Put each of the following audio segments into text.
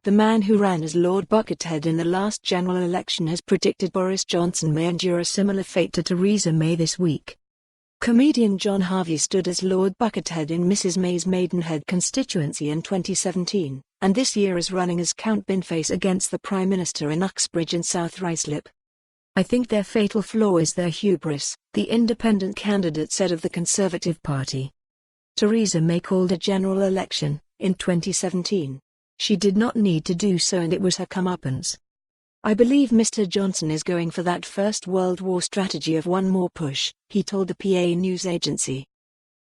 The man who ran as Lord Buckethead in the last general election has predicted Boris Johnson may endure a similar fate to Theresa May this week. Comedian Jon Harvey stood as Lord Buckethead in Mrs May's Maidenhead constituency in 2017, and this year is running as Count Binface against the Prime Minister in Uxbridge and South Ruislip. "I think their fatal flaw is their hubris," the independent candidate said of the Conservative Party. Theresa May called a general election in 2017. She did not need to do so, and it was her comeuppance. "I believe Mr Johnson is going for that First World War strategy of one more push," he told the PA news agency.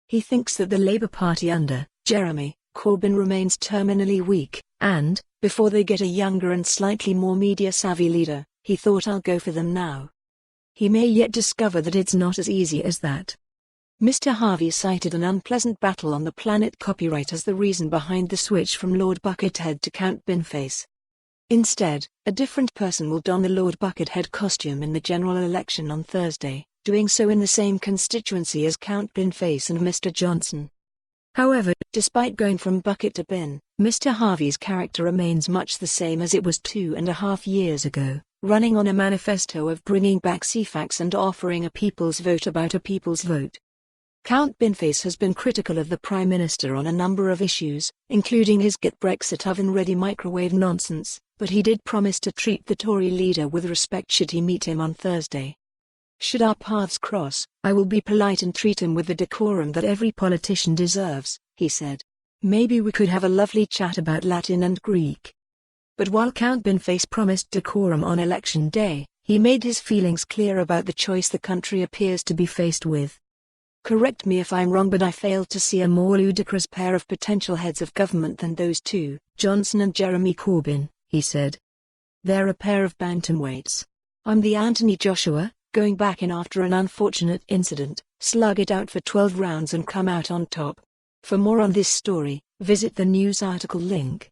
He thinks that the Labour Party under Jeremy Corbyn remains terminally weak, and, before they get a younger and slightly more media-savvy leader, he thought, "I'll go for them now." He may yet discover that it's not as easy as that. Mr Harvey cited an unpleasant battle on the Planet copyright as the reason behind the switch from Lord Buckethead to Count Binface. Instead, a different person will don the Lord Buckethead costume in the general election on Thursday, doing so in the same constituency as Count Binface and Mr Johnson. However, despite going from Bucket to Bin, Mr Harvey's character remains much the same as it was 2.5 years ago, running on a manifesto of bringing back CFAX and offering a people's vote about a people's vote. Count Binface has been critical of the Prime Minister on a number of issues, including his "Get Brexit oven-ready" microwave nonsense, but he did promise to treat the Tory leader with respect should he meet him on Thursday. "Should our paths cross, I will be polite and treat him with the decorum that every politician deserves," he said. "Maybe we could have a lovely chat about Latin and Greek." But while Count Binface promised decorum on election day, he made his feelings clear about the choice the country appears to be faced with. "Correct me if I'm wrong, but I failed to see a more ludicrous pair of potential heads of government than those two, Johnson and Jeremy Corbyn," he said. "They're a pair of bantamweights. I'm the Anthony Joshua, going back in after an unfortunate incident, slug it out for 12 rounds and come out on top." For more on this story, visit the news article link.